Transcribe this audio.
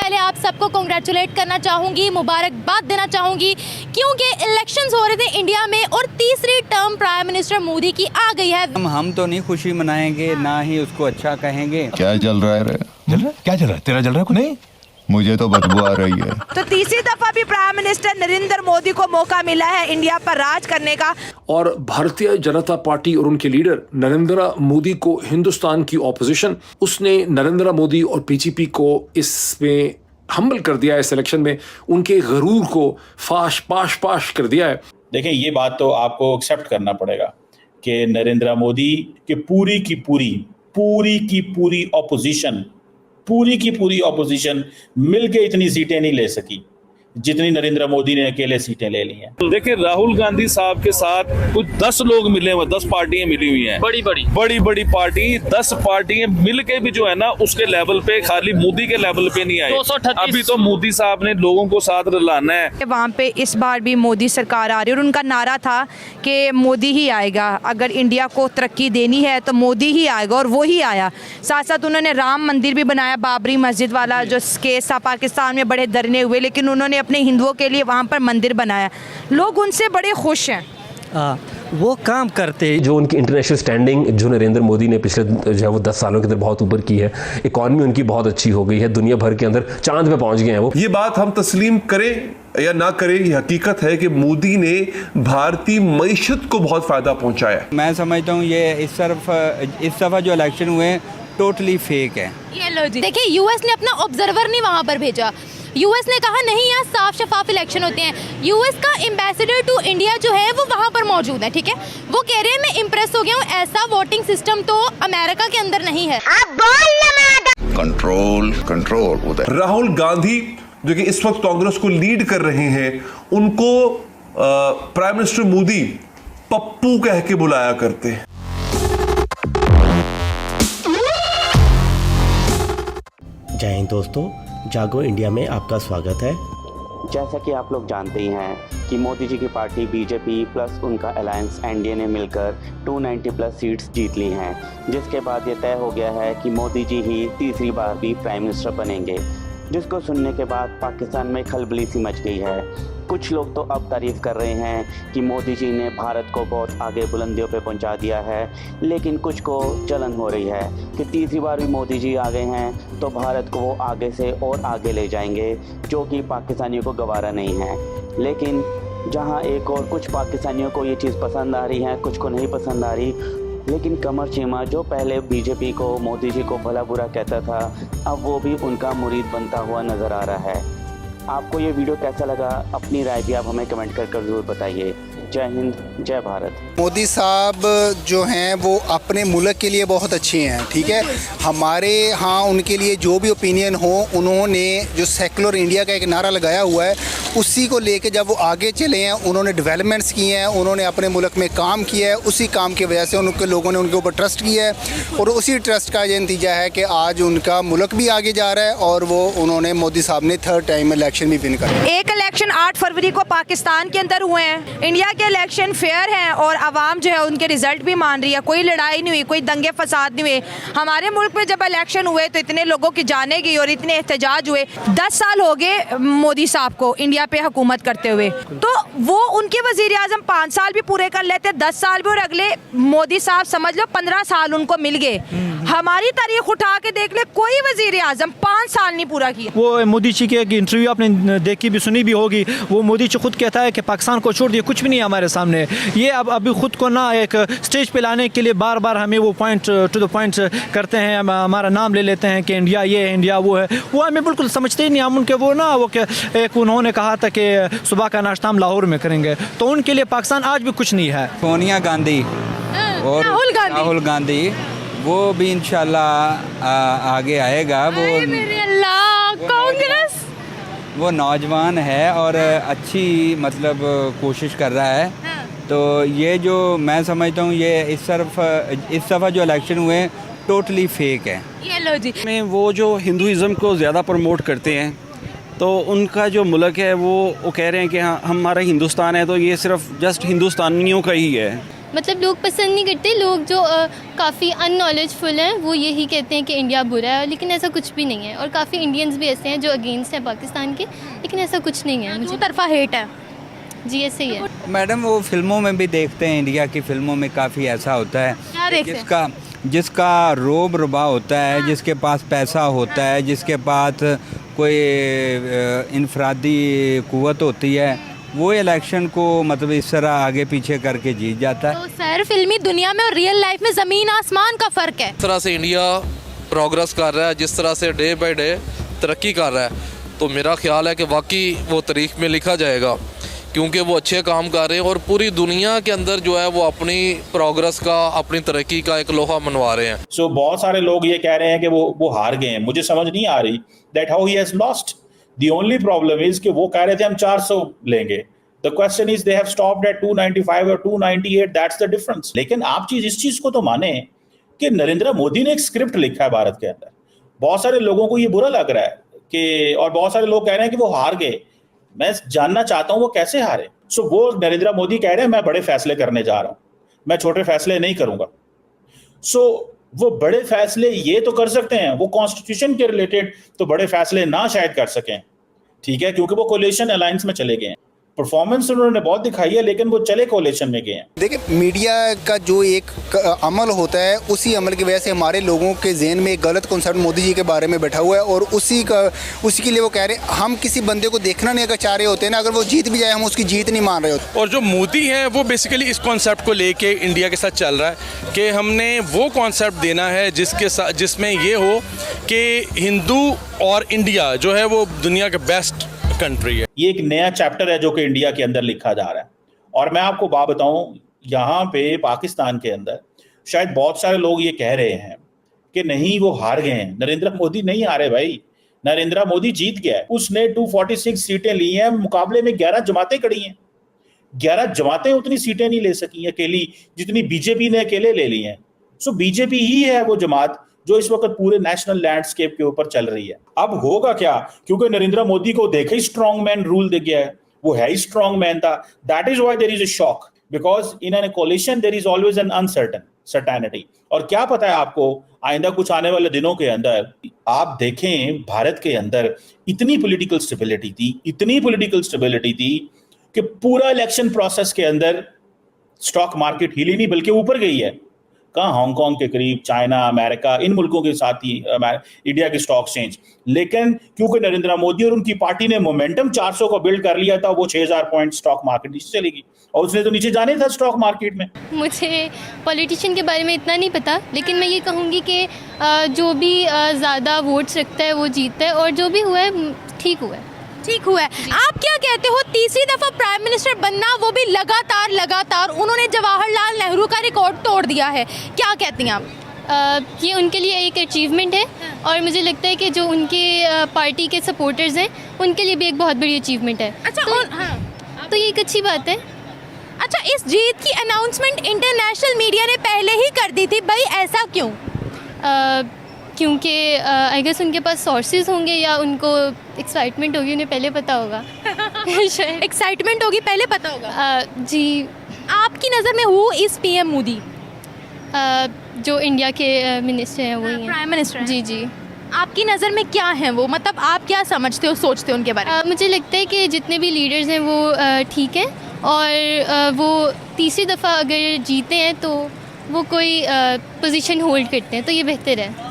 पहले आप सबको कॉन्ग्रेचुलेट करना चाहूँगी, मुबारकबाद देना चाहूँगी, क्योंकि इलेक्शंस हो रहे थे इंडिया में और तीसरी टर्म प्राइम मिनिस्टर मोदी की आ गई है। हम तो नहीं खुशी मनाएंगे, ना ही उसको अच्छा कहेंगे। क्या चल रहा है रे? क्या चल रहा है? तेरा चल रहा है? नहीं, मुझे तो बदबू आ रही है। तो तीसरी दफा भी प्राइम मिनिस्टर नरेंद्र मोदी को मौका मिला है इंडिया पर राज करने का। और भारतीय जनता पार्टी और उनके लीडर नरेंद्र मोदी को हिंदुस्तान की ऑपोजिशन, उसने नरेंद्र मोदी और बीजेपी को इसमें हम्बल कर दिया है। इस इलेक्शन में उनके गरूर को पाश कर दिया है। देखिए, ये बात तो आपको एक्सेप्ट करना पड़ेगा कि नरेंद्र मोदी के पूरी की पूरी ऑपोजिशन मिलके इतनी सीटें नहीं ले सकी जितनी नरेंद्र मोदी ने अकेले सीटें ले ली हैं। देखिए, राहुल गांधी साहब के साथ कुछ 10 लोग मिले हुए, 10 पार्टियां मिली हुई हैं, बड़ी पार्टी, 10 पार्टियां मिल के भी जो है ना उसके लेवल पे, खाली मोदी के लेवल पे नहीं आए। अभी तो मोदी साहब ने लोगों को साथ लाना है। वहाँ पे इस बार भी मोदी सरकार आ रही है और उनका नारा था कि मोदी ही आएगा, अगर इंडिया को तरक्की देनी है तो मोदी ही आएगा, और वो ही आया। साथ साथ उन्होंने राम मंदिर भी बनाया, बाबरी मस्जिद वाला जो केस था, पाकिस्तान में बड़े धरने हुए, लेकिन उन्होंने अपने हिंदुओं के लिए वहाँ पर मंदिर बनाया। लोग उनसे बड़े खुश हैं। वो काम करते जो उनकी इंटरनेशनल स्टैंडिंग जो नरेंद्र मोदी ने पिछले जो है वो 10 सालों के अंदर बहुत ऊपर की है। इकॉनमी उनकी बहुत अच्छी हो गई है, दुनिया भर के अंदर चांद पे पहुंच गए हैं वो। ये बात हम तस्लीम करें या ना करें, ये हकीकत है कि मोदी ने भारतीय मईशत को बहुत फायदा पहुंचाया। मैं समझता हूँ ये इस दफा जो इलेक्शन हुए टोटली फेक है। ये लो जी, देखिए यूएस ने अपना ऑब्जर्वर नहीं वहाँ पर भेजा। यूएस ने कहा नहीं, यहाँ साफ शफाफ इलेक्शन होते हैं। यूएस का एम्बेसडर टू इंडिया जो है वो वहाँ पर मौजूद है, ठीक है। वो कह रहे हैं मैं इम्प्रेस हो गया हूँ, ऐसा वोटिंग सिस्टम तो अमेरिका के अंदर नहीं है। कंट्रोल उधर। राहुल गांधी जो कि इस वक्त कांग्रेस को लीड कर रहे हैं, उनको प्राइम मिनिस्टर मोदी पप्पू कह के बुलाया करते हैं। जय हिंद दोस्तों, जागो इंडिया में आपका स्वागत है। जैसा कि आप लोग जानते ही हैं कि मोदी जी की पार्टी बीजेपी प्लस उनका अलायंस एनडीए ने मिलकर 290 प्लस सीट्स जीत ली हैं, जिसके बाद ये तय हो गया है कि मोदी जी ही तीसरी बार भी प्राइम मिनिस्टर बनेंगे, जिसको सुनने के बाद पाकिस्तान में खलबली सी मच गई है। कुछ लोग तो अब तारीफ़ कर रहे हैं कि मोदी जी ने भारत को बहुत आगे बुलंदियों पे पहुंचा दिया है, लेकिन कुछ को जलन हो रही है कि तीसरी बार भी मोदी जी आ गए हैं तो भारत को वो आगे से और आगे ले जाएंगे, जो कि पाकिस्तानियों को गवारा नहीं है। लेकिन जहां एक और कुछ पाकिस्तानियों को ये चीज़ पसंद आ रही है, कुछ को नहीं पसंद आ रही, लेकिन कमर चीमा जो पहले बीजेपी को, मोदी जी को भला बुरा कहता था, अब वो भी उनका मुरीद बनता हुआ नज़र आ रहा है। आपको ये वीडियो कैसा लगा? अपनी राय भी आप हमें कमेंट कर ज़रूर बताइए। जय हिंद, जय भारत। मोदी साहब जो हैं वो अपने मुल्क के लिए बहुत अच्छे हैं, ठीक है। हमारे यहाँ उनके लिए जो भी ओपिनियन हो, उन्होंने जो सेकुलर इंडिया का एक नारा लगाया हुआ है, उसी को लेके जब वो आगे चले हैं, उन्होंने डेवलपमेंट्स किए हैं, उन्होंने अपने मुल्क में काम किया है। उसी काम की वजह से उनके लोगों ने उनके ऊपर ट्रस्ट किया है, और उसी ट्रस्ट का ये नतीजा है कि आज उनका मुल्क भी आगे जा रहा है, और वो उन्होंने मोदी साहब ने 3rd टाइम इलेक्शन भी विन करा। एक इलेक्शन 8 फरवरी को पाकिस्तान के अंदर हुए हैं। इंडिया के इलेक्शन फेयर हैं और आवाम जो है उनके रिजल्ट भी मान रही है। कोई लड़ाई नहीं हुई, कोई दंगे फसाद नहीं हुए। हमारे मुल्क में जब इलेक्शन हुए तो इतने लोगों की जाने गई और इतने एहतजाज हुए। 10 साल हो गए मोदी साहब को इंडिया पे हुकूमत करते हुए, तो वो उनके वजीर आजम 5 साल भी पूरे कर लेते, 10 साल भी, और अगले मोदी साहब समझ लो 15 साल उनको मिल गए। हमारी तारीख उठा के देख ले, कोई वजीर आजम 5 साल नहीं पूरा किया। वो मोदी जी की एक इंटरव्यू आपने देखी भी, सुनी भी होगी। वो मोदी जी खुद कहता है कि पाकिस्तान को छोड़ दिए, कुछ भी नहीं है हमारे सामने। ये अब अभी खुद को ना एक स्टेज पे लाने के लिए बार बार हमें वो पॉइंट टू द पॉइंट करते हैं, हमारा नाम ले लेते हैं कि इंडिया ये है, इंडिया वो है। वो हमें बिल्कुल समझते ही नहीं। हम उनके वो ना वो एक उन्होंने कहा था कि सुबह का नाश्ता हम लाहौर में करेंगे, तो उनके लिए पाकिस्तान आज भी कुछ नहीं है। सोनिया गांधी और राहुल गांधी वो भी इंशाल्लाह आगे आएगा। वो कांग्रेस वो नौजवान है और अच्छी मतलब कोशिश कर रहा है। तो ये जो मैं समझता हूँ ये इस दफ़ा जो इलेक्शन हुए टोटली फेक है। ये लो जी, में वो जो हिंदुइज़्म को ज़्यादा प्रमोट करते हैं, तो उनका जो मुल्क है वो कह रहे हैं कि हाँ हमारा हिंदुस्तान है, तो ये सिर्फ जस्ट हिंदुस्तानियों का ही है। मतलब लोग पसंद नहीं करते, लोग जो काफ़ी अननॉलेजफुल हैं वो यही कहते हैं कि इंडिया बुरा है, लेकिन ऐसा कुछ भी नहीं है। और काफ़ी इंडियंस भी ऐसे हैं जो अगेंस्ट हैं पाकिस्तान के, लेकिन ऐसा कुछ नहीं है। मुझे तरफा हेट है जी, ऐसे ही है। मैडम वो फिल्मों में भी देखते हैं, इंडिया की फिल्मों में काफ़ी ऐसा होता है क्या देखते हैं? जिसका रोब रुबा होता है, जिसके पास पैसा होता है, जिसके पास कोई इनफरादी कुव्वत होती है, वो इलेक्शन को मतलब इस तरह आगे पीछे करके जीत जाता है। तो सर फिल्मी दुनिया में और रियल लाइफ में ज़मीन आसमान का फ़र्क है। जिस तरह से इंडिया प्रोग्रेस कर रहा है, जिस तरह से डे बाय डे तरक्की कर रहा है, तो मेरा ख्याल है कि वाकई वो तारीख में लिखा जाएगा, क्योंकि वो अच्छे काम कर रहे हैं और पूरी दुनिया के अंदर जो है वो अपनी प्रोग्रेस का, अपनी तरक्की का एक लोहा मनवा रहे हैं। सो बहुत सारे लोग ये कह रहे हैं कि वो हार गए हैं। मुझे समझ नहीं आ रही that how he has lost. The only problem is कि वो कह रहे थे हम 400 लेंगे। The question is they have stopped at 295 और 298, दैट्स द डिफरेंस। लेकिन आप इस चीज को तो माने कि नरेंद्र मोदी ने एक स्क्रिप्ट लिखा है भारत के अंदर। बहुत सारे लोगों को ये बुरा लग रहा है कि, और बहुत सारे लोग कह रहे हैं कि वो हार गए। मैं जानना चाहता हूं वो कैसे हारे। सो वो नरेंद्र मोदी कह रहे हैं मैं बड़े फैसले करने जा रहा हूं, मैं छोटे फैसले नहीं करूंगा। सो वो बड़े फैसले ये तो कर सकते हैं, वो कॉन्स्टिट्यूशन के रिलेटेड तो बड़े फैसले ना शायद कर सकें, ठीक है, क्योंकि वो कोलिशन अलायंस में चले गए हैं। परफॉर्मेंस उन्होंने बहुत दिखाई है, लेकिन वो चले कोलिशन में गए हैं। देखिए मीडिया का जो एक अमल होता है, उसी अमल की वजह से हमारे लोगों के जहन में एक गलत कॉन्सेप्ट मोदी जी के बारे में बैठा हुआ है, और उसी के लिए वो कह रहे हैं हम किसी बंदे को देखना नहीं अगर चाह रहे होते हैं ना, अगर वो जीत भी जाए हम उसकी जीत नहीं मान रहे होते। और जो मोदी है वो बेसिकली इस कॉन्सेप्ट को लेके इंडिया के साथ चल रहा है कि हमने वो कॉन्सेप्ट देना है जिसमें ये हो कि हिंदू और इंडिया जो है वो दुनिया का बेस्ट कंट्री है। ये एक नया चैप्टर है जो कि इंडिया के अंदर लिखा जा रहा है। और मैं आपको बात बताऊं, यहाँ पे पाकिस्तान के अंदर शायद बहुत सारे लोग ये कह रहे हैं कि नहीं वो हार गए हैं, नरेंद्र मोदी नहीं हारे भाई, नरेंद्र मोदी जीत गया है। उसने 246 सीटें ली हैं, मुकाबले में 11 जमातें खड़ी हैं। 11 जमातें उतनी सीटें नहीं ले सकी अकेली जितनी बीजेपी ने अकेले ले ली हैं। सो बीजेपी ही है वो जमात जो इस वक्त पूरे नेशनल लैंडस्केप के ऊपर चल रही है। अब होगा क्या, क्योंकि नरेंद्र मोदी को देखे ही स्ट्रॉन्ग मैन रूल दे गया है, वो है ही स्ट्रॉन्ग मैन था। That is why there is a shock, because in an coalition there is always an uncertainty. और क्या पता है आपको, आइंदा कुछ आने वाले दिनों के अंदर आप देखें भारत के अंदर इतनी पॉलिटिकल स्टेबिलिटी थी कि पूरा इलेक्शन प्रोसेस के अंदर स्टॉक मार्केट हिली नहीं बल्कि ऊपर गई है। कहाँ, हांगकांग के करीब, चाइना, अमेरिका, इन मुल्कों के साथ ही इंडिया की स्टॉक एक्सचेंज। लेकिन क्योंकि नरेंद्र मोदी और उनकी पार्टी ने मोमेंटम 400 को बिल्ड कर लिया था, वो 6000 पॉइंट स्टॉक मार्केट नीचे चलेगी, और उसने तो नीचे जाने था स्टॉक मार्केट में। मुझे पॉलिटिशियन के बारे में इतना नहीं पता, लेकिन मैं ये कहूँगी कि जो भी ज़्यादा वोट्स रखता है वो जीतता है, और जो भी हुआ है ठीक हुआ है। आप क्या कहते हो, तीसरी दफा प्राइम मिनिस्टर बनना, वो भी लगातार उन्होंने जवाहरलाल नेहरू का रिकॉर्ड तोड़ दिया है, क्या कहती हैं आप? ये उनके लिए एक अचीवमेंट है, और मुझे लगता है कि जो उनके पार्टी के सपोर्टर्स हैं उनके लिए भी एक बहुत बड़ी अचीवमेंट है। अच्छा, तो ये एक अच्छी बात है। अच्छा, इस जीत की अनाउंसमेंट इंटरनेशनल मीडिया ने पहले ही कर दी थी, भाई ऐसा क्यों? क्योंकि आई गेस उनके पास सोर्सेज होंगे, या उनको एक्साइटमेंट होगी, उन्हें पहले पता होगा। एक्साइटमेंट होगी, पहले पता होगा। जी। आपकी नज़र में हु इज़ पीएम मोदी? जो इंडिया के मिनिस्टर हैं वही हैं, प्राइम मिनिस्टर। जी। आपकी नज़र में क्या हैं वो, मतलब आप क्या समझते हो, सोचते हो उनके बारे में? मुझे लगता है कि जितने भी लीडर्स हैं वो ठीक हैं, और वो तीसरी दफ़ा अगर जीते हैं तो वो कोई पोजीशन होल्ड करते हैं, तो ये बेहतर है।